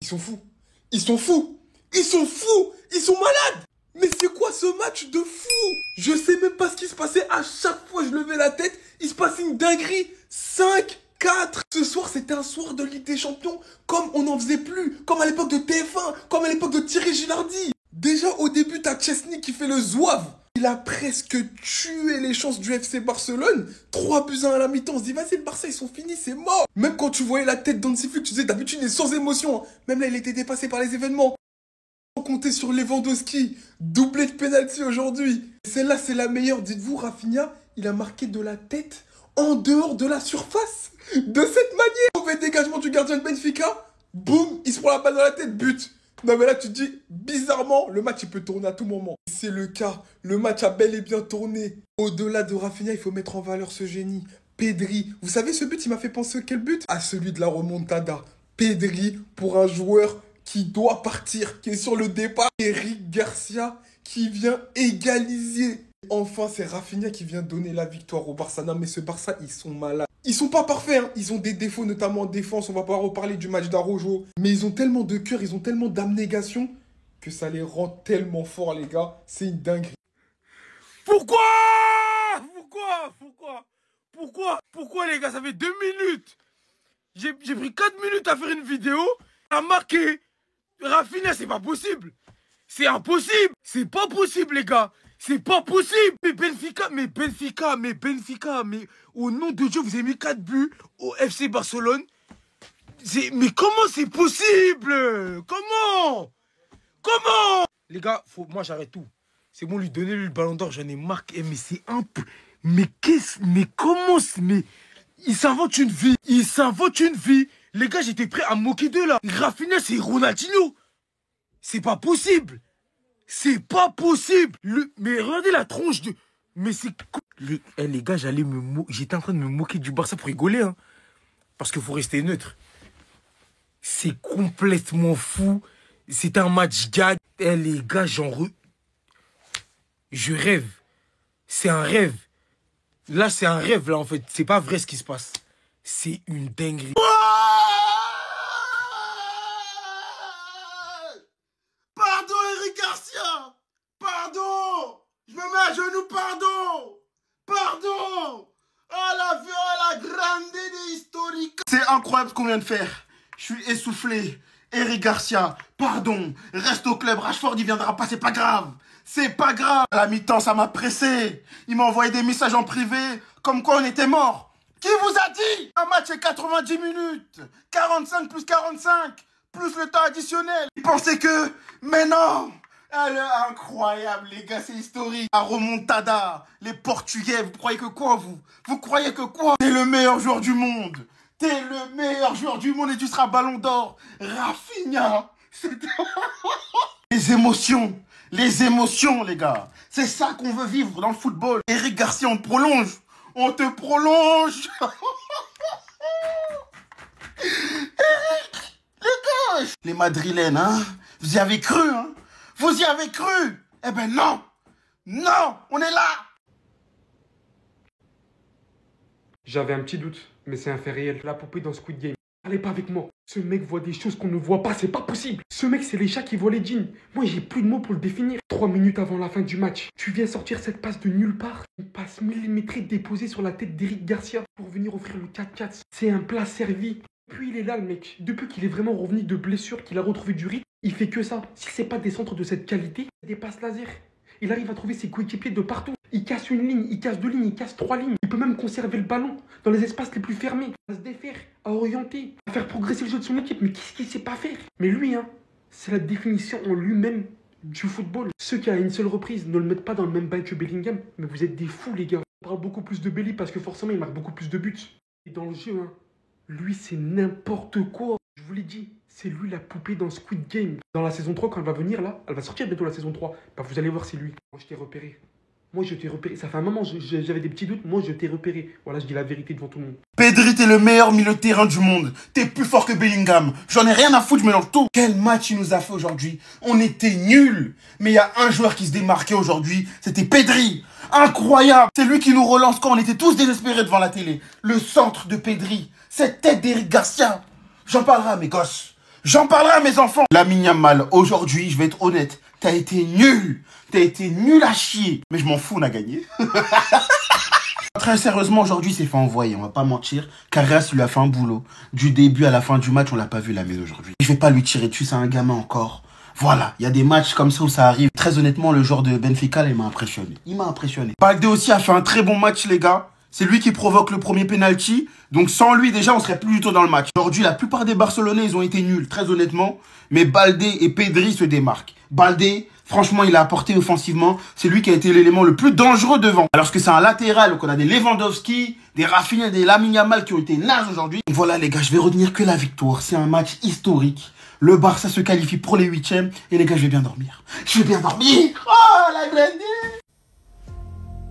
Ils sont fous. Ils sont fous. Ils sont fous. Ils sont malades. Mais c'est quoi ce match de fou? Je sais même pas ce qui se passait. À chaque fois je levais la tête, il se passait une dinguerie. 5-4. Ce soir, c'était un soir de Ligue des Champions comme on n'en faisait plus. Comme à l'époque de TF1. Comme à l'époque de Thierry Gilardi. Déjà au début, t'as Chesney qui fait le zouave. Il a presque tué les chances du FC Barcelone. 3-1 à la mi-temps. On se dit, vas-y, le Barça, ils sont finis, c'est mort. Même quand tu voyais la tête d'Hansi Flick, tu disais, d'habitude, il est sans émotion. Même là, il était dépassé par les événements. On comptait sur Lewandowski. Doublé de pénalty aujourd'hui. Celle-là, c'est la meilleure. Dites-vous, Rafinha, il a marqué de la tête en dehors de la surface. De cette manière. Mauvais dégagement du gardien de Benfica. Boum, il se prend la balle dans la tête, but. Non mais là tu te dis, bizarrement, le match il peut tourner à tout moment. C'est le cas, le match a bel et bien tourné. Au-delà de Rafinha, il faut mettre en valeur ce génie. Pedri, vous savez ce but il m'a fait penser quel but? À celui de la remontada. Pedri pour un joueur qui doit partir, qui est sur le départ. Eric Garcia qui vient égaliser. Enfin c'est Rafinha qui vient donner la victoire au Barça. Non mais ce Barça ils sont malades. Ils sont pas parfaits, hein. Ils ont des défauts, notamment en défense. On va pas reparler du match d'Araujo. Mais ils ont tellement de cœur, ils ont tellement d'abnégation que ça les rend tellement forts, les gars. C'est une dinguerie. Pourquoi, les gars? Ça fait 2 minutes. J'ai pris 4 minutes à faire une vidéo. À marquer. Rafinha, c'est pas possible. C'est impossible. C'est pas possible, les gars. C'est pas possible. Mais Benfica, mais au nom de Dieu, vous avez mis 4 buts au FC Barcelone. Mais comment c'est possible? Comment? Les gars, moi j'arrête tout. C'est bon, lui donner le ballon d'or, j'en ai marre. Mais c'est un peu... Mais comment? Mais il s'invente une vie. Les gars, j'étais prêt à me moquer d'eux là. Rafinha, c'est Ronaldinho. C'est pas possible. Mais regardez la tronche de... Mais c'est... Les gars, j'étais en train de me moquer du Barça pour rigoler, hein. Parce qu'il faut rester neutre. C'est complètement fou. C'est un match gag. Les gars, je rêve. C'est un rêve. Là, c'est un rêve, là, en fait. C'est pas vrai ce qui se passe. C'est une dinguerie. Pardon, Eric Garcia. Pardon. Je me mets à genoux, pardon. Oh la grande de historique. C'est incroyable ce qu'on vient de faire. Je suis essoufflé. Eric Garcia, pardon. Reste au club. Rashford, il viendra pas, c'est pas grave. À la mi-temps, ça m'a pressé. Il m'a envoyé des messages en privé, comme quoi on était mort. Qui vous a dit? Un match est 90 minutes. 45 plus 45, plus le temps additionnel. Il pensait que... Mais non. Elle est incroyable, les gars, c'est historique. La remontada, les Portugais, vous croyez que quoi, vous? T'es le meilleur joueur du monde. Et tu seras ballon d'or. Rafinha. Les émotions, les gars. C'est ça qu'on veut vivre dans le football. Eric Garcia, on te prolonge. Eric, les gars. Les Madrilènes, hein. Vous y avez cru, hein. Eh ben non, on est là. J'avais un petit doute, mais c'est un fait réel. La poupée dans Squid Game. Parlez pas avec moi. Ce mec voit des choses qu'on ne voit pas, c'est pas possible. Ce mec, c'est les chats qui voient les jeans. Moi, j'ai plus de mots pour le définir. 3 minutes avant la fin du match, tu viens sortir cette passe de nulle part. Une passe millimétrée déposée sur la tête d'Eric Garcia pour venir offrir le 4-4. C'est un plat servi. Puis il est là, le mec. Depuis qu'il est vraiment revenu de blessure, qu'il a retrouvé du rythme, il fait que ça. Si c'est pas des centres de cette qualité, c'est des passes laser. Il arrive à trouver ses coéquipiers de partout. Il casse une ligne, il casse 2 lignes, il casse 3 lignes. Il peut même conserver le ballon dans les espaces les plus fermés, à se défaire, à orienter, à faire progresser le jeu de son équipe. Mais qu'est-ce qu'il sait pas faire? Mais lui, hein, c'est la définition en lui-même du football. Ceux qui, à une seule reprise, ne le mettent pas dans le même bain que Bellingham, mais vous êtes des fous, les gars. On parle beaucoup plus de Belly parce que forcément, il marque beaucoup plus de buts. Et dans le jeu, hein, lui, c'est n'importe quoi. Je vous l'ai dit, c'est lui la poupée dans Squid Game. Dans la saison 3, quand elle va venir là, elle va sortir bientôt la saison 3. Bah, vous allez voir, c'est lui. Moi, je t'ai repéré. Ça fait un moment, j'avais des petits doutes. Moi, je t'ai repéré. Voilà, je dis la vérité devant tout le monde. Pedri, t'es le meilleur milieu de terrain du monde. T'es plus fort que Bellingham. J'en ai rien à foutre, je mélange tout. Quel match il nous a fait aujourd'hui. On était nuls. Mais il y a un joueur qui se démarquait aujourd'hui. C'était Pedri. Incroyable. C'est lui qui nous relance quand on était tous désespérés devant la télé. Le centre de Pedri. Cette tête d'Eric Garcia. J'en parlerai à mes gosses. J'en parlerai à mes enfants. Lamine Yamal, aujourd'hui, je vais être honnête. T'as été nul. T'as été nul à chier. Mais je m'en fous, on a gagné. Très sérieusement, aujourd'hui, il s'est fait envoyer, on va pas mentir. Carras lui a fait un boulot. Du début à la fin du match, on l'a pas vu Lamine aujourd'hui. Je vais pas lui tirer dessus, c'est un gamin encore. Voilà, il y a des matchs comme ça où ça arrive. Très honnêtement, le joueur de Benfica, il m'a impressionné. Il m'a impressionné. Balde aussi a fait un très bon match, les gars. C'est lui qui provoque le premier penalty. Donc sans lui, déjà, on serait plus du tout dans le match. Aujourd'hui, la plupart des Barcelonais, ils ont été nuls, très honnêtement. Mais Balde et Pedri se démarquent. Balde, franchement, il a apporté offensivement. C'est lui qui a été l'élément le plus dangereux devant. Alors que c'est un latéral, donc on a des Lewandowski, des Rafinha, des Lamine Yamal qui ont été nazes aujourd'hui. Donc voilà, les gars, je vais retenir que la victoire. C'est un match historique. Le Barça se qualifie pour les 8e. Et les gars, je vais bien dormir. Je vais bien dormir. Oh, la grande.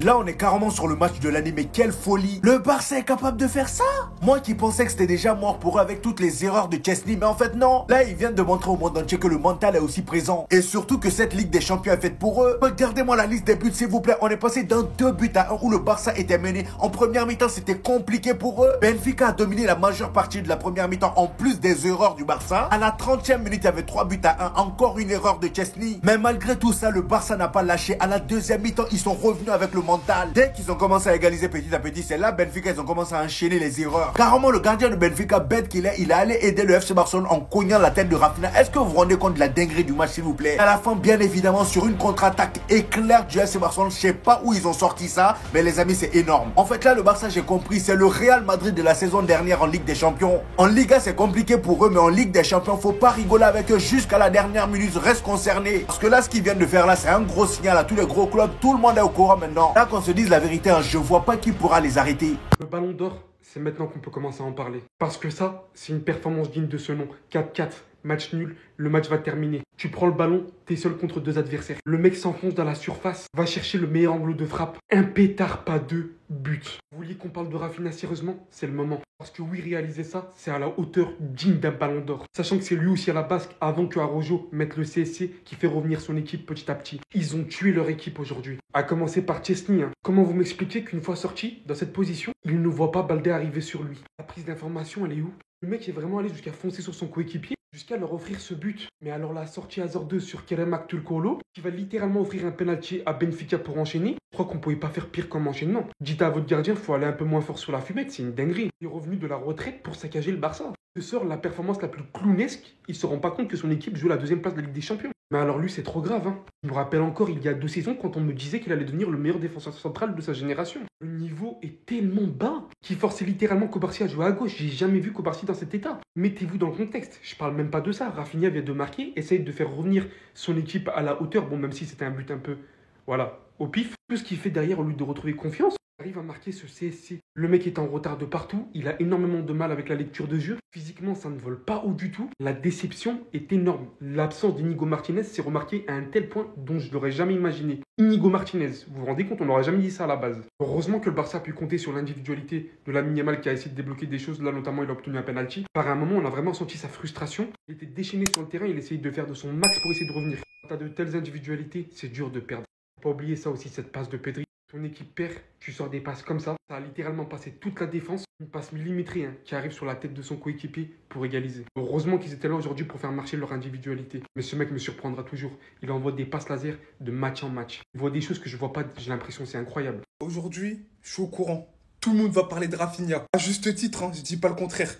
Là, on est carrément sur le match de l'année, mais quelle folie! Le Barça est capable de faire ça? Moi qui pensais que c'était déjà mort pour eux avec toutes les erreurs de Chesney, mais en fait non! Là, ils viennent de montrer au monde entier que le mental est aussi présent. Et surtout que cette Ligue des Champions est faite pour eux. Regardez-moi la liste des buts, s'il vous plaît. On est passé d'un 2-1 où le Barça était mené. En première mi-temps, c'était compliqué pour eux. Benfica a dominé la majeure partie de la première mi-temps en plus des erreurs du Barça. À la 30e minute, il y avait 3-1. Encore une erreur de Chesney. Mais malgré tout ça, le Barça n'a pas lâché. À la deuxième mi-temps, ils sont revenus avec le mental. Dès qu'ils ont commencé à égaliser petit à petit, c'est là Benfica, ils ont commencé à enchaîner les erreurs. Carrément, le gardien de Benfica, bête qu'il est, il est allé aider le FC Barcelone en cognant la tête de Rafinha. Est-ce que vous vous rendez compte de la dinguerie du match, s'il vous plaît? À la fin, bien évidemment, sur une contre-attaque éclair du FC Barcelone, je sais pas où ils ont sorti ça, mais les amis, c'est énorme. En fait, là, le Barça, j'ai compris, c'est le Real Madrid de la saison dernière en Ligue des Champions. En Liga, c'est compliqué pour eux, mais en Ligue des Champions, faut pas rigoler avec eux jusqu'à la dernière minute, reste concerné. Parce que là, ce qu'ils viennent de faire là, c'est un gros signal à tous les gros clubs. Tout le monde est au courant maintenant. Là, qu'on se dise la vérité, je vois pas qui pourra les arrêter. Le ballon d'or, c'est maintenant qu'on peut commencer à en parler. Parce que ça, c'est une performance digne de ce nom. 4-4, match nul, le match va terminer. Tu prends le ballon, t'es seul contre deux adversaires. Le mec s'enfonce dans la surface, va chercher le meilleur angle de frappe. Un pétard, pas deux, but. Vous vouliez qu'on parle de Rafinha sérieusement? C'est le moment. Parce que oui, réaliser ça, c'est à la hauteur digne d'un ballon d'or. Sachant que c'est lui aussi à la base, avant que Araujo mette le CSC, qui fait revenir son équipe petit à petit. Ils ont tué leur équipe aujourd'hui. À commencer par Chesney. Comment vous m'expliquez qu'une fois sorti, dans cette position, il ne voit pas Balde arriver sur lui? La prise d'information, elle est où? Le mec est vraiment allé jusqu'à foncer sur son coéquipier, jusqu'à leur offrir ce but. Mais alors la sortie hasardeuse sur Kerem Aktürkoğlu, qui va littéralement offrir un penalty à Benfica pour enchaîner, je crois qu'on pouvait pas faire pire comme enchaînement. Dites à votre gardien, faut aller un peu moins fort sur la fumette, c'est une dinguerie. Il est revenu de la retraite pour saccager le Barça. Ce sort la performance la plus clownesque, il se rend pas compte que son équipe joue la deuxième place de la Ligue des Champions. Mais alors lui, c'est trop grave. Je me rappelle encore il y a 2 saisons quand on me disait qu'il allait devenir le meilleur défenseur central de sa génération. Le niveau est tellement bas qu'il forçait littéralement Kobarsi à jouer à gauche. J'ai jamais vu Kobarsi dans cet état. Mettez-vous dans le contexte. Je parle même pas de ça. Rafinha vient de marquer, essaye de faire revenir son équipe à la hauteur. Bon, même si c'était un but un peu, voilà, au pif. Tout ce qu'il fait derrière au lieu de retrouver confiance. Arrive à marquer ce CSC. Le mec est en retard de partout, il a énormément de mal avec la lecture de jeu. Physiquement, ça ne vole pas haut du tout. La déception est énorme. L'absence d'Inigo Martinez s'est remarquée à un tel point dont je ne l'aurais jamais imaginé. Inigo Martinez, vous vous rendez compte, on n'aurait jamais dit ça à la base. Heureusement que le Barça a pu compter sur l'individualité de Lamine Yamal qui a essayé de débloquer des choses. Là, notamment, il a obtenu un penalty. Par un moment, on a vraiment senti sa frustration. Il était déchaîné sur le terrain, il essayait de faire de son max pour essayer de revenir. Quand tu as de telles individualités, c'est dur de perdre. Faut pas oublier ça aussi, cette passe de Pedri. Ton équipe perd, tu sors des passes comme ça. Ça a littéralement passé toute la défense. Une passe millimétrée qui arrive sur la tête de son coéquipier pour égaliser. Heureusement qu'ils étaient là aujourd'hui pour faire marcher leur individualité. Mais ce mec me surprendra toujours. Il envoie des passes laser de match en match. Il voit des choses que je vois pas, j'ai l'impression, c'est incroyable. Aujourd'hui, je suis au courant. Tout le monde va parler de Rafinha. À juste titre, je dis pas le contraire.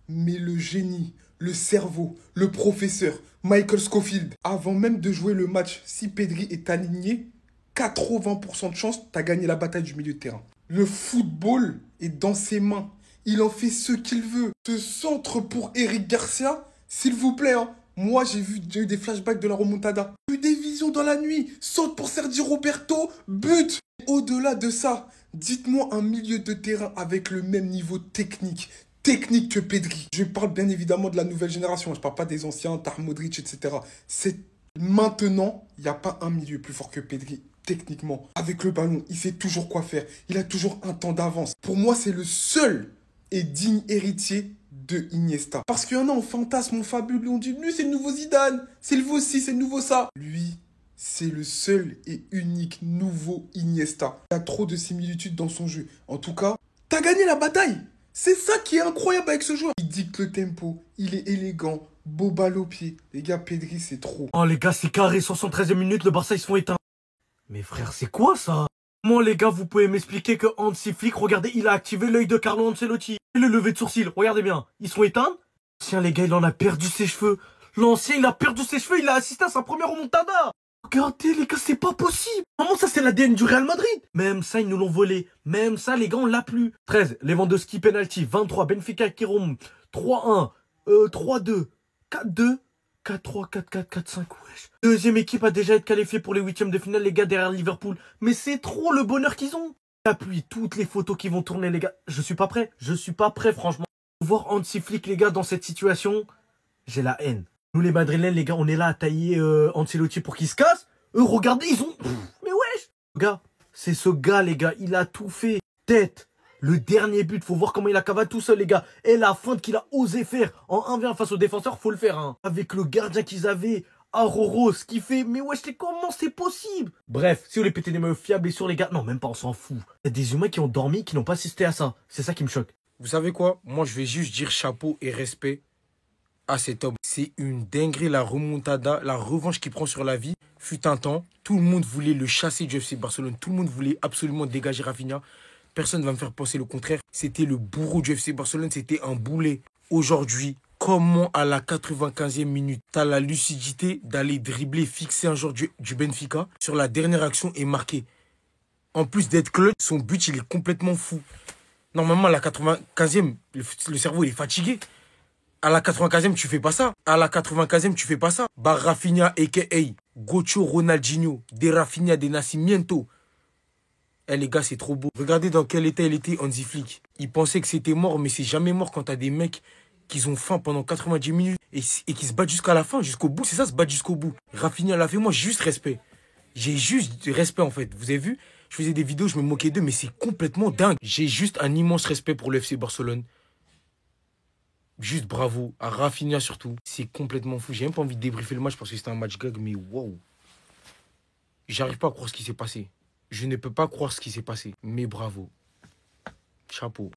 Mais le génie, le cerveau, le professeur, Michael Scofield, avant même de jouer le match, si Pedri est aligné, 80% de chance, tu as gagné la bataille du milieu de terrain. Le football est dans ses mains. Il en fait ce qu'il veut. Ce centre pour Eric Garcia, s'il vous plaît. Moi, j'ai eu des flashbacks de la remontada. J'ai eu des visions dans la nuit. Centre pour Sergio Roberto, but. Au-delà de ça, dites-moi un milieu de terrain avec le même niveau technique que Pedri. Je parle bien évidemment de la nouvelle génération. Je ne parle pas des anciens, Tar Modric, etc. Maintenant, il n'y a pas un milieu plus fort que Pedri. Techniquement, avec le ballon, il sait toujours quoi faire. Il a toujours un temps d'avance. Pour moi, c'est le seul et digne héritier de Iniesta. Parce qu'il y en a, on fantasme, on fabule, on dit, lui, c'est le nouveau Zidane, c'est le nouveau ci, c'est le nouveau ça. Lui, c'est le seul et unique nouveau Iniesta. Il y a trop de similitudes dans son jeu. En tout cas, t'as gagné la bataille. C'est ça qui est incroyable avec ce joueur. Il dicte le tempo, il est élégant, beau balle au pied. Les gars, Pedri, c'est trop. Oh les gars, c'est carré, 73e minute, le Barça ils se font éteindre. Mais frère, c'est quoi ça? Moi les gars, vous pouvez m'expliquer que Hansi Flick, regardez, il a activé l'œil de Carlo Ancelotti. Et le lever de sourcil, regardez bien, ils sont éteints. Tiens les gars, il en a perdu ses cheveux. L'ancien, il a perdu ses cheveux, il a assisté à sa première remontada. Regardez les gars, c'est pas possible. Comment ça, c'est l'ADN du Real Madrid? Même ça, ils nous l'ont volé. Même ça, les gars, on l'a plus. 13, Lewandowski penalty. 23, Benfica qui remonte. 3-1, 3-2, 4-2, 4-3, 4-4, 4-5, wesh. Deuxième équipe a déjà été qualifiée pour les huitièmes de finale, les gars, derrière Liverpool. Mais c'est trop le bonheur qu'ils ont. Appuie toutes les photos qui vont tourner, les gars. Je suis pas prêt, franchement. Voir Hansi Flick, les gars, dans cette situation, j'ai la haine. Nous, les Madrilènes, les gars, on est là à tailler Ancelotti pour qu'il se casse. Eux, regardez, ils ont... mais wesh. Gars, c'est ce gars, les gars, il a tout fait. Tête, le dernier but, faut voir comment il a cavané tout seul, les gars. Et la feinte qu'il a osé faire en 1v1 face aux défenseurs, faut le faire, hein. Avec le gardien qu'ils avaient, Aroro, ce qu'il fait. Mais wesh, comment c'est possible? Bref, si vous voulez péter des maillots fiables et sur les gars, non, même pas, on s'en fout. Il y a des humains qui ont dormi, qui n'ont pas assisté à ça. C'est ça qui me choque. Vous savez quoi? Moi, je vais juste dire chapeau et respect à cet homme. C'est une dinguerie, la remontada, la revanche qu'il prend sur la vie. Fut un temps, tout le monde voulait le chasser du FC Barcelone. Tout le monde voulait absolument dégager Rafinha. Personne ne va me faire penser le contraire. C'était le bourreau du FC Barcelone, c'était un boulet. Aujourd'hui, comment à la 95e minute, t'as la lucidité d'aller dribbler, fixer un joueur du Benfica sur la dernière action et marquer. En plus d'être clutch, son but, il est complètement fou. Normalement, à la 95e, le cerveau, il est fatigué. À la 95e, tu fais pas ça. À la 95e, tu fais pas ça. Bah, Rafinha, a.k.a. Gocho Ronaldinho, de Rafinha de Nascimento. Eh les gars, c'est trop beau. Regardez dans quel état il était, Hansi Flick. Il pensait que c'était mort, mais c'est jamais mort quand t'as des mecs qui ont faim pendant 90 minutes et qui se battent jusqu'à la fin, jusqu'au bout. C'est ça, se battre jusqu'au bout. Rafinha l'a fait, moi, j'ai juste respect. J'ai juste respect, en fait. Vous avez vu? Je faisais des vidéos, je me moquais d'eux, mais c'est complètement dingue. J'ai juste un immense respect pour le FC Barcelone. Juste bravo, à Rafinha surtout. C'est complètement fou. J'ai même pas envie de débriefer le match parce que c'était un match gag, mais waouh. J'arrive pas à croire ce qui s'est passé. Je ne peux pas croire ce qui s'est passé. Mais bravo. Chapeau.